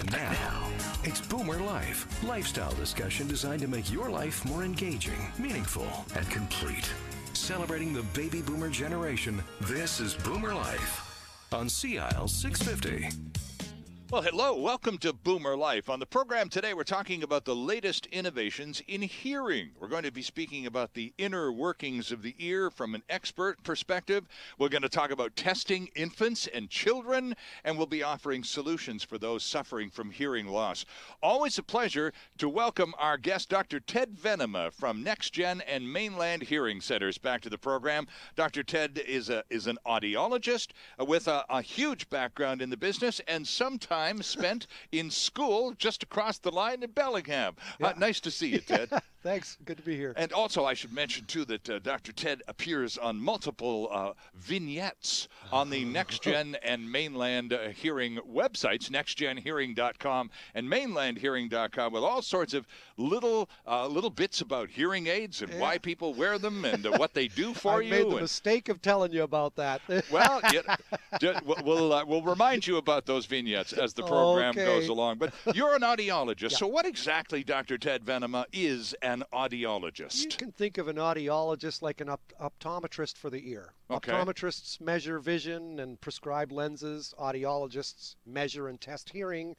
And now, it's Boomer Life, lifestyle discussion designed to make your life more engaging, meaningful, and complete. Celebrating the baby boomer generation, this is Boomer Life on CIL 650. Well, hello. Welcome to Boomer Life. On the program today, we're talking about the latest innovations in hearing. We're going to be speaking about the inner workings of the ear from an expert perspective. We're going to talk about testing infants and children, and we'll be offering solutions for those suffering from hearing loss. Always a pleasure to welcome our guest, Dr. Ted Venema from NextGen and Mainland Hearing Centers, back to the program. Dr. Ted is an audiologist with a huge background in the business and sometimes spent in school just across the line in Bellingham. Yeah. Nice to see you, Ted. Thanks. Good to be here. And also, I should mention, too, that Dr. Ted appears on multiple vignettes on the NextGen and Mainland Hearing websites, nextgenhearing.com and mainlandhearing.com, with all sorts of little bits about hearing aids and why people wear them and what they do for you. I made the mistake of telling you about that. Well, we'll remind you about those vignettes as the program goes along. But you're an audiologist, so what exactly, Dr. Ted Venema, is an audiologist? You can think of an audiologist like an optometrist for the ear. Okay. Optometrists measure vision and prescribe lenses. Audiologists measure and test hearing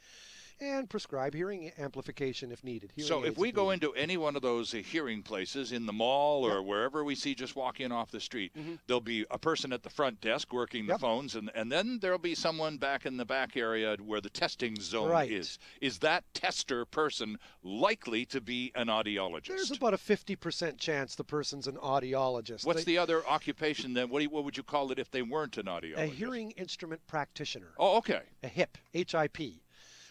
and prescribe hearing amplification if needed. So if we go into any one of those hearing places in the mall or wherever we see just walk in off the street, there'll be a person at the front desk working the phones, and then there'll be someone back in the back area where the testing zone is. Is that tester person likely to be an audiologist? There's about a 50% chance the person's an audiologist. What's the other occupation then? What would you call it if they weren't an audiologist? A hearing instrument practitioner. Oh, okay. A HIP, H-I-P.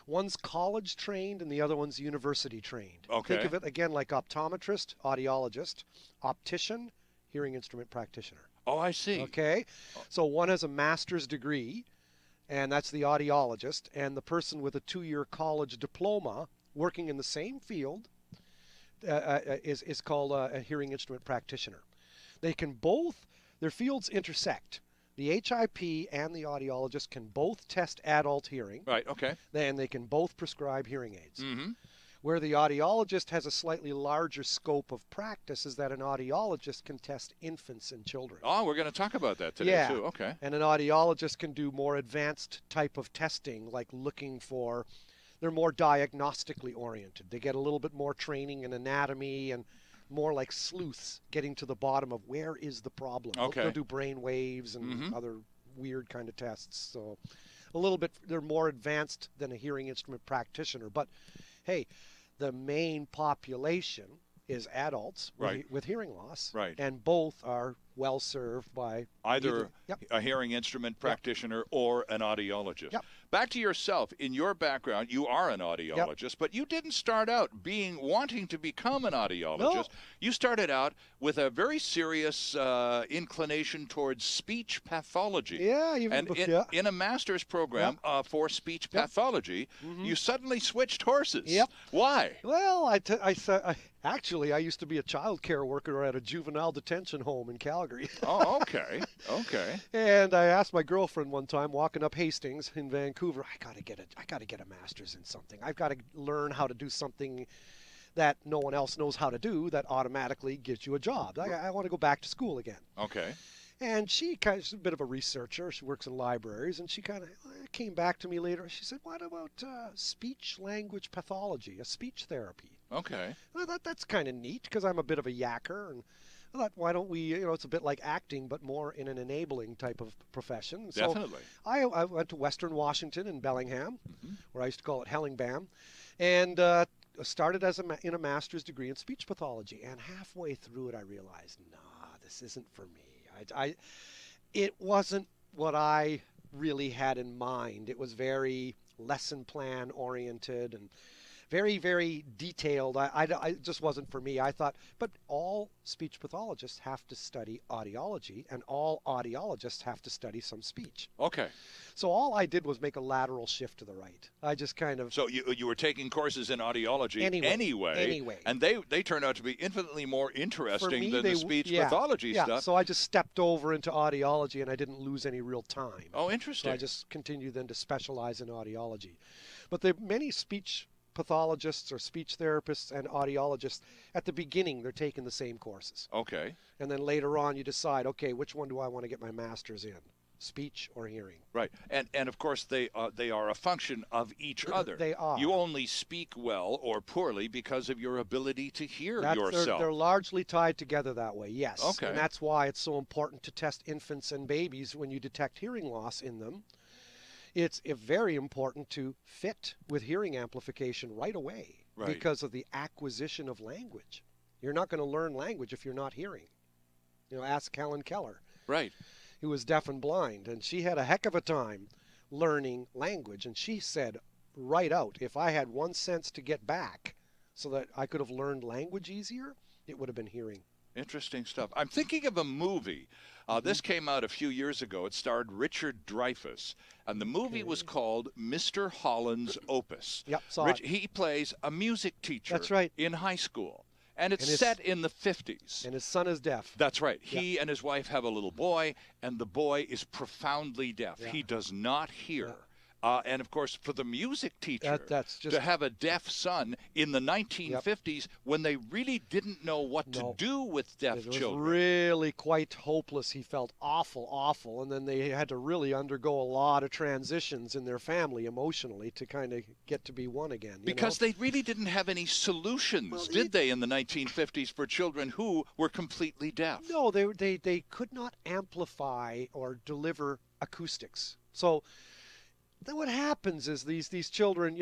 One's college trained and the other one's university trained. Okay. Think of it again like optometrist, audiologist, optician, hearing instrument practitioner. Oh, I see. Okay. So one has a master's degree, and that's the audiologist, and the person with a 2-year college diploma working in the same field is called a hearing instrument practitioner. They can both, their fields intersect. The HIP and the audiologist can both test adult hearing. Right, okay. And they can both prescribe hearing aids. Mm-hmm. Where the audiologist has a slightly larger scope of practice is that an audiologist can test infants and children. Oh, we're going to talk about that today, too. Okay. And an audiologist can do more advanced type of testing, like looking for, they're more diagnostically oriented. They get a little bit more training in anatomy and more like sleuths, getting to the bottom of where is the problem. Okay. They'll do brain waves and other weird kind of tests. So a little bit, they're more advanced than a hearing instrument practitioner. But hey, the main population is adults with hearing loss. Right. And both are well served by either a hearing instrument practitioner or an audiologist. Yep. Back to yourself. In your background, you are an audiologist, but you didn't start out wanting to become an audiologist. No. You started out with a very serious inclination towards speech pathology. Yeah, in a master's program for speech pathology, you suddenly switched horses. Yep. Why? Well, actually, I used to be a child care worker at a juvenile detention home in Calgary. Oh, okay. Okay. And I asked my girlfriend one time, walking up Hastings in Vancouver, I gotta get a master's in something. I've got to learn how to do something that no one else knows how to do that automatically gives you a job. I want to go back to school again. Okay. And she's a bit of a researcher. She works in libraries, and she kind of came back to me later. She said, "What about speech-language pathology, a speech therapy?" Okay. Well, that's kind of neat because I'm a bit of a yacker, and I thought, why don't we? It's a bit like acting, but more in an enabling type of profession. Definitely. So I went to Western Washington in Bellingham, where I used to call it Hellingbam, and started in a master's degree in speech pathology. And halfway through it, I realized, nah, this isn't for me. It wasn't what I really had in mind. It was very lesson plan oriented and very, very detailed. It just wasn't for me. I thought, but all speech pathologists have to study audiology, and all audiologists have to study some speech. Okay. So all I did was make a lateral shift to the right. I just kind of... So you were taking courses in audiology anyway. And they turned out to be infinitely more interesting than the speech pathology stuff. So I just stepped over into audiology, and I didn't lose any real time. Oh, interesting. So I just continued then to specialize in audiology. But there are many speech pathologists or speech therapists and audiologists, at the beginning, they're taking the same courses. Okay. And then later on, you decide, okay, which one do I want to get my master's in? Speech or hearing? Right. And of course, they are a function of each other. They are. You only speak well or poorly because of your ability to hear yourself. They're largely tied together that way, yes. Okay. And that's why it's so important to test infants and babies when you detect hearing loss in them. It's very important to fit with hearing amplification right away because of the acquisition of language. You're not going to learn language if you're not hearing. You know, ask Helen Keller. Right. Who was deaf and blind, and she had a heck of a time learning language. And she said right out, if I had 1 sense to get back so that I could have learned language easier, it would have been hearing. Interesting stuff. I'm thinking of a movie. This came out a few years ago. It starred Richard Dreyfuss, and the movie was called Mr. Holland's Opus. Yep, saw it. He plays a music teacher That's right. in high school, and it's set in the 50s. And his son is deaf. That's right. He and his wife have a little boy, and the boy is profoundly deaf. Yeah. He does not hear. Yeah. And, of course, for the music teacher that's just, to have a deaf son in the 1950s when they really didn't know what to do with deaf children. It was really quite hopeless. He felt awful, awful. And then they had to really undergo a lot of transitions in their family emotionally to kind of get to be one again. Because they really didn't have any solutions, did they, in the 1950s for children who were completely deaf? No, they could not amplify or deliver acoustics. So then what happens is these children,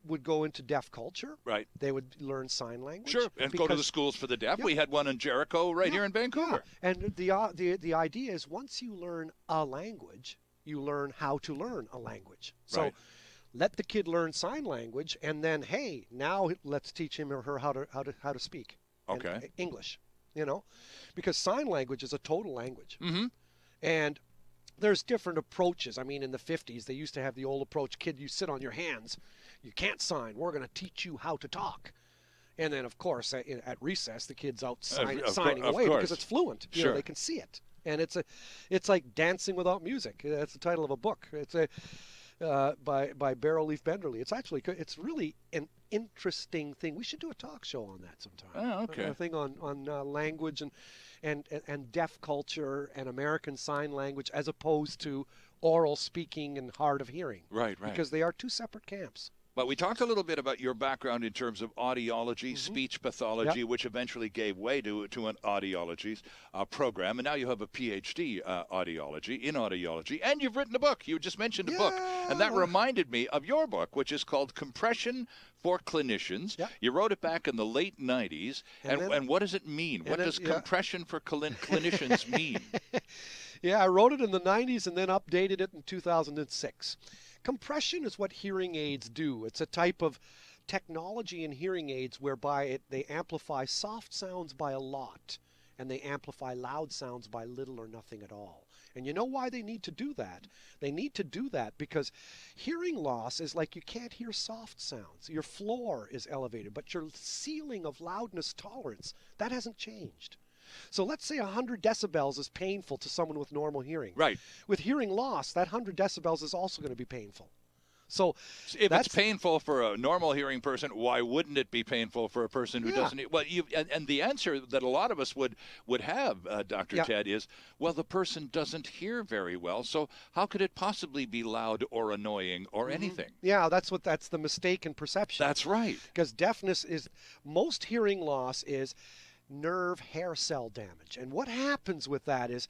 would go into deaf culture. Right. They would learn sign language. Sure, and go to the schools for the deaf. We had one in Jericho here in Vancouver. Yeah. And the idea is once you learn a language, you learn how to learn a language. So let the kid learn sign language, and then, hey, now let's teach him or her how to speak. Okay. English, because sign language is a total language. Mm-hmm. And there's different approaches. I mean, in the 50s, they used to have the old approach, kid, you sit on your hands. You can't sign. We're going to teach you how to talk. And then, of course, at recess, the kid's out signing away because it's fluent. Sure. They can see it. And it's like Dancing Without Music. That's the title of a book. It's by Barrowleaf Benderly. It's really an interesting thing. We should do a talk show on that sometime. Oh, okay. A thing on language and deaf culture and American Sign Language as opposed to oral speaking and hard of hearing. Right. Because they are two separate camps. But we talked a little bit about your background in terms of audiology, speech pathology, which eventually gave way to an audiology program. And now you have a PhD in audiology. And you've written a book. You just mentioned a book. And that reminded me of your book, which is called Compression for Clinicians. Yep. You wrote it back in the late 90s. And what does it mean? What does compression for clinicians mean? Yeah, I wrote it in the 90s and then updated it in 2006. Compression is what hearing aids do. It's a type of technology in hearing aids whereby they amplify soft sounds by a lot and they amplify loud sounds by little or nothing at all. And you know why they need to do that? They need to do that because hearing loss is like you can't hear soft sounds. Your floor is elevated, but your ceiling of loudness tolerance, that hasn't changed. So let's say 100 decibels is painful to someone with normal hearing. Right. With hearing loss, that 100 decibels is also going to be painful. So if it's painful for a normal hearing person, why wouldn't it be painful for a person who doesn't? Well, and the answer that a lot of us would have, Dr. Ted, is, well, the person doesn't hear very well, so how could it possibly be loud or annoying or anything? Yeah, that's the mistaken perception. That's right. Because deafness is, most hearing loss is nerve hair cell damage. And what happens with that is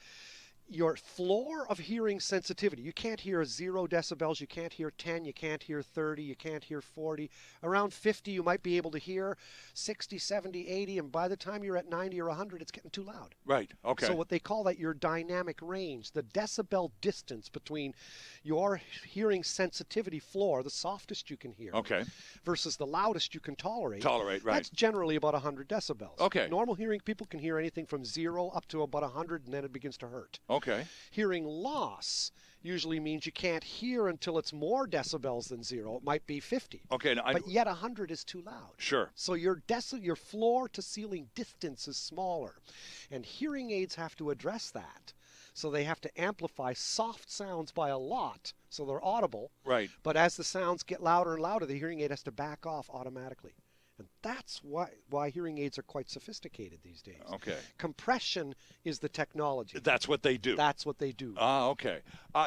your floor of hearing sensitivity. You can't hear 0 decibels, you can't hear 10, you can't hear 30, you can't hear 40. Around 50 you might be able to hear, 60, 70, 80, and by the time you're at 90 or 100 it's getting too loud. Right, okay. So what they call that your dynamic range, the decibel distance between your hearing sensitivity floor, the softest you can hear, versus the loudest you can tolerate. Right. That's generally about 100 decibels. Okay. Normal hearing people can hear anything from 0 up to about 100, and then it begins to hurt. Okay. Hearing loss usually means you can't hear until it's more decibels than 0. It might be 50. Okay. But yet 100 is too loud. Sure. So your floor to ceiling distance is smaller. And hearing aids have to address that. So they have to amplify soft sounds by a lot so they're audible. Right. But as the sounds get louder and louder, the hearing aid has to back off automatically. And that's why hearing aids are quite sophisticated these days. Okay. Compression is the technology. That's what they do. That's what they do. Ah, okay.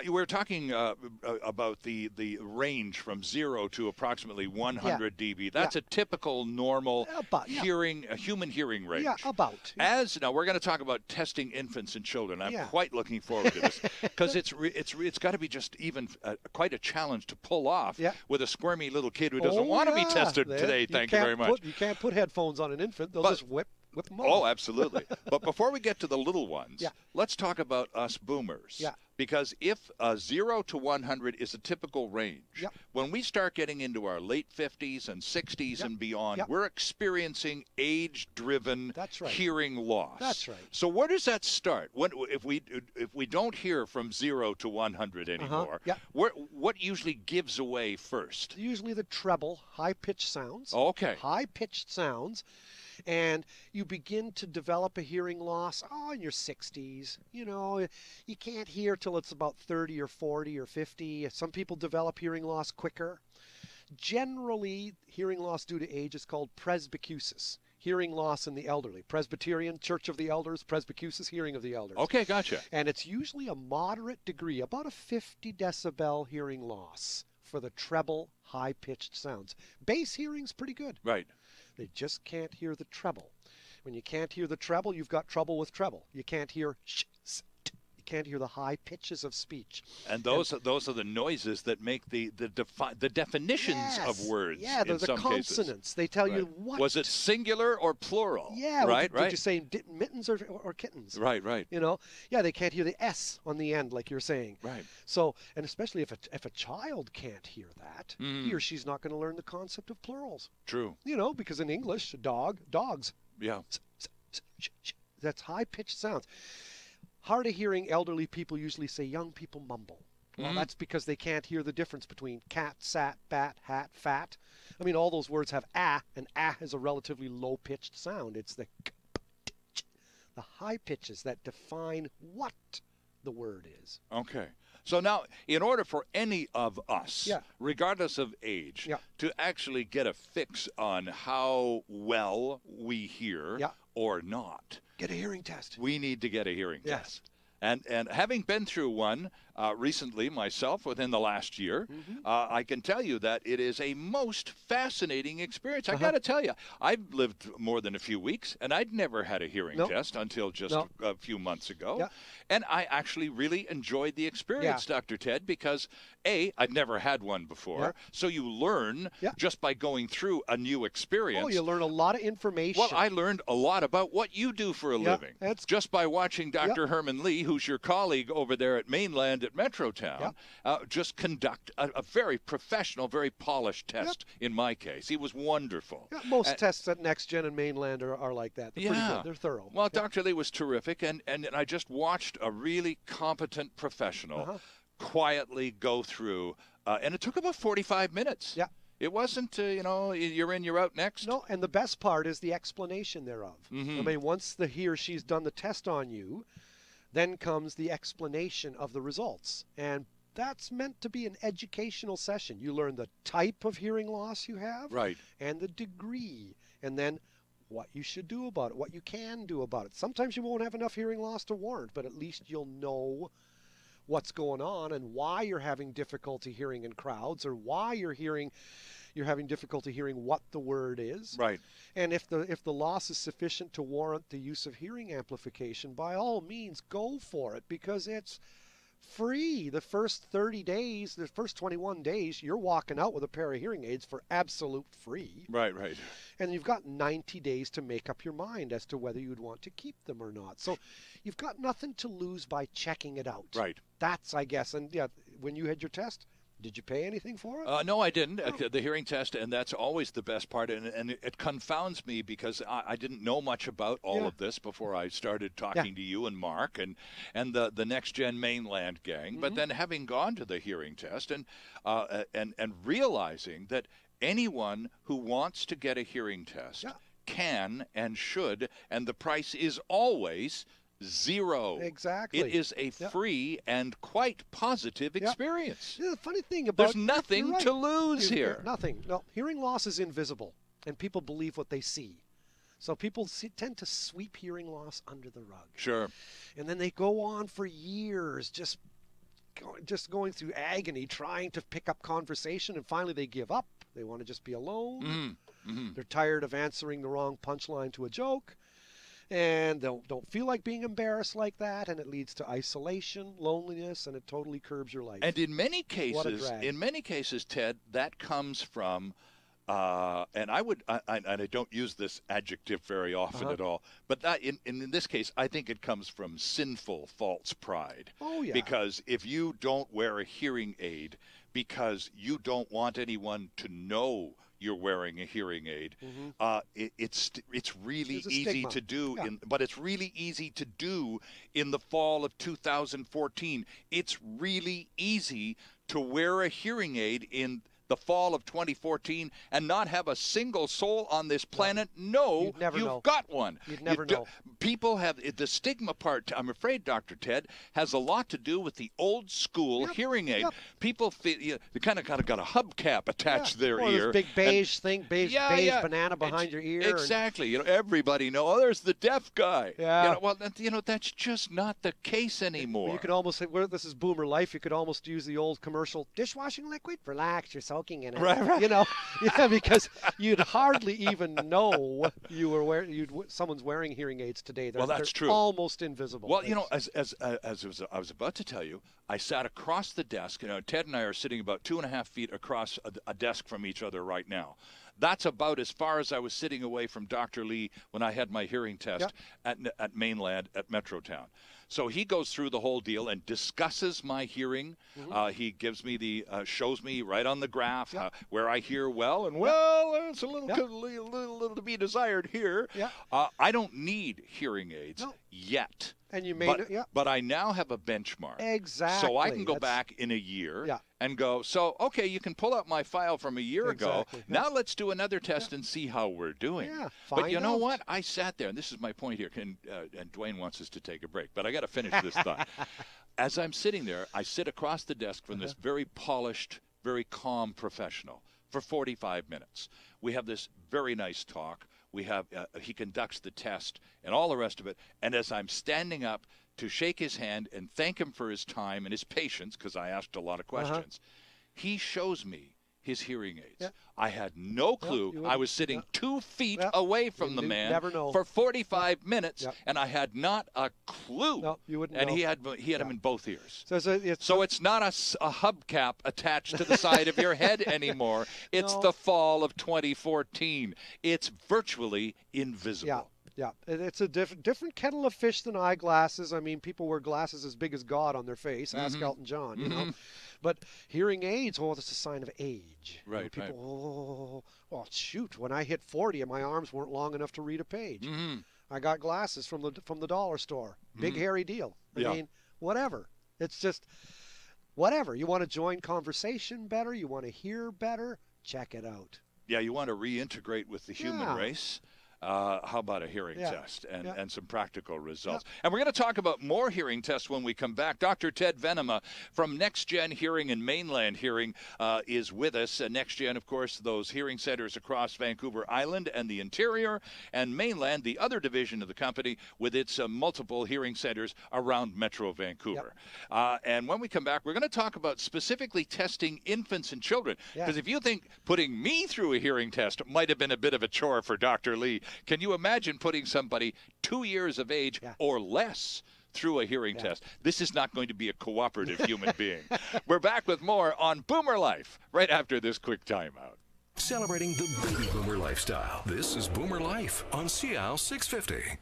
You were talking about the range from 0 to approximately 100 dB. That's a typical, normal human hearing range. Yeah, about. Now we're going to talk about testing infants and children. I'm quite looking forward to this because it's got to be just even quite a challenge to pull off with a squirmy little kid who doesn't want to be tested today. Thank you very much. You can't put headphones on an infant. They'll just whip them off. Oh, absolutely. But before we get to the little ones, let's talk about us boomers. Yeah. Because if 0 to 100 is a typical range, when we start getting into our late 50s and 60s and beyond, we're experiencing age-driven hearing loss. That's right. So where does that start? If we don't hear from 0 to 100 anymore, what usually gives away first? Usually the treble, high-pitched sounds. Okay. High-pitched sounds. And you begin to develop a hearing loss, in your 60s. You know, you can't hear till it's about 30 or 40 or 50. Some people develop hearing loss quicker. Generally, hearing loss due to age is called presbycusis, hearing loss in the elderly. Presbyterian, Church of the Elders, presbycusis, hearing of the elders. Okay, gotcha. And it's usually a moderate degree, about a 50 decibel hearing loss for the treble, high-pitched sounds. Bass hearing's pretty good. Right. They just can't hear the treble. When you can't hear the treble, you've got trouble with treble. You can't hear you can't hear the high pitches of speech. And those are the noises that make the definitions of words. Yeah, they're the consonants. They tell you what. Was it singular or plural? Yeah, right. Did you say mittens or kittens? Right. You know, they can't hear the S on the end like you're saying. Right. So, and especially if a child can't hear that, he or she's not going to learn the concept of plurals. True. You know, because in English, dogs. Yeah. That's high-pitched sounds. Hard of hearing elderly people usually say young people mumble. Well, that's because they can't hear the difference between cat, sat, bat, hat, fat. I mean, all those words have ah, and ah is a relatively low-pitched sound. It's the high pitches that define what the word is. Okay. So now, in order for any of us, regardless of age, to actually get a fix on how well we hear or not, get a hearing test. We need to get a hearing test. And having been through one recently myself within the last year, I can tell you that it is a most fascinating experience. I got to tell you, I've lived more than a few weeks, and I'd never had a hearing test until just a few months ago. And I actually really enjoyed the experience, Dr. Ted, because, A, I'd never had one before, so you learn just by going through a new experience. Oh, you learn a lot of information. Well, I learned a lot about what you do for a living just by watching Dr. Herman Lee, who's your colleague over there at Mainland at Metrotown, just conduct a very professional, very polished test in my case. He was wonderful. Most tests at Next Gen and Mainland are like that. They're pretty good. They're thorough. Well, Dr. Lee was terrific, and I just watched a really competent professional quietly go through, and it took about 45 minutes. It wasn't, you're in, you're out next. No, and the best part is the explanation thereof. I mean, once he or she's done the test on you, then comes the explanation of the results. And that's meant to be an educational session. You learn the type of hearing loss you have, and the degree, and then what you should do about it, what you can do about it. Sometimes you won't have enough hearing loss to warrant, but at least you'll know what's going on and why you're having difficulty hearing in crowds, or why you're having difficulty hearing what the word is. And if the loss is sufficient to warrant the use of hearing amplification, by all means go for it, because it's free. The first 30 days, the first 21 days, you're walking out with a pair of hearing aids for absolute free. And you've got 90 days to make up your mind as to whether you'd want to keep them or not. So you've got nothing to lose by checking it out. That's, I guess, and when you had your test, did you pay anything for it? No, I didn't. The hearing test, and that's always the best part. And it confounds me because I didn't know much about all of this before I started talking to you and Mark and the Next Gen Mainland gang. But then having gone to the hearing test and realizing that anyone who wants to get a hearing test can and should, and the price is always zero. Exactly. It is a free and quite positive experience. The funny thing about There's nothing to lose here. Nothing. No, hearing loss is invisible, and people believe what they see. So people tend to sweep hearing loss under the rug. Sure. And then they go on for years just going through agony trying to pick up conversation, and finally they give up. They want to just be alone. They're tired of answering the wrong punchline to a joke, and they don't feel like being embarrassed like that, and it leads to isolation, loneliness, and it totally curbs your life. And in many What a drag. cases, Ted, that comes from and I don't use this adjective very often at all, but that in this case, I think it comes from sinful false pride. Oh, yeah. Because if you don't wear a hearing aid because you don't want anyone to know you're wearing a hearing aid, it's really easy to do. But it's really easy to do in the fall of 2014. It's really easy to wear a hearing aid in the fall of 2014 and not have a single soul on this planet know you've got one. You'd never know. People have the stigma part, I'm afraid, Dr. Ted, has a lot to do with the old school hearing aid. People feel they kind of got a hubcap attached to their ear. This big beige thing, beige banana behind your ear. Exactly. Everybody know, oh, there's the deaf guy. Yeah. That's just not the case anymore. You could almost say, this is Boomer Life, you could almost use the old commercial, dishwashing liquid, relax, you're soaking in it. Right. Because you'd hardly even know someone's wearing hearing aids today. That's true. Almost invisible. Well, as I was about to tell you, I sat across the desk. Ted and I are sitting about 2.5 feet across a desk from each other right now. That's about as far as I was sitting away from Dr. Lee when I had my hearing test at Mainland at Metrotown. So he goes through the whole deal and discusses my hearing. He gives me shows me right on the graph where I hear well, and it's a little to be desired here. I don't need hearing aids yet. And you may but I now have a benchmark. Exactly. So I can go back in a year and go, okay, you can pull out my file from a year ago. Now let's do another test and see how we're doing. But you know what? I sat there, and this is my point here, and Dwayne wants us to take a break, but I got to finish this thought. As I'm sitting there, I sit across the desk from this very polished, very calm professional for 45 minutes. We have this very nice talk. We have he conducts the test and all the rest of it. And as I'm standing up to shake his hand and thank him for his time and his patience, because I asked a lot of questions, he shows me his hearing aids. I had no clue. I was sitting 2 feet away from the man for 45 minutes, and I had not a clue. No, you wouldn't and know. he had them in both ears. So it's not a hubcap attached to the side of your head anymore. It's the fall of 2014. It's virtually invisible. Yeah, it's a different kettle of fish than eyeglasses. I mean, people wear glasses as big as God on their face. Ask Elton John, you know. But hearing aids, that's a sign of age. Right, people, shoot, when I hit 40 and my arms weren't long enough to read a page. I got glasses from the dollar store. Big, hairy deal. I mean, whatever. It's just, whatever. You want to join conversation better? You want to hear better? Check it out. Yeah, you want to reintegrate with the human race? How about a hearing test and some practical results? And we're going to talk about more hearing tests when we come back. Dr. Ted Venema from Next Gen Hearing and Mainland Hearing is with us. Next Gen, of course, those hearing centers across Vancouver Island and the interior, and Mainland, the other division of the company, with its multiple hearing centers around Metro Vancouver. And when we come back, we're going to talk about specifically testing infants and children. Because if you think putting me through a hearing test might have been a bit of a chore for Dr. Lee, can you imagine putting somebody 2 years of age or less through a hearing test? This is not going to be a cooperative human being. We're back with more on Boomer Life right after this quick timeout. Celebrating the baby boomer lifestyle. This is Boomer Life on CL 650.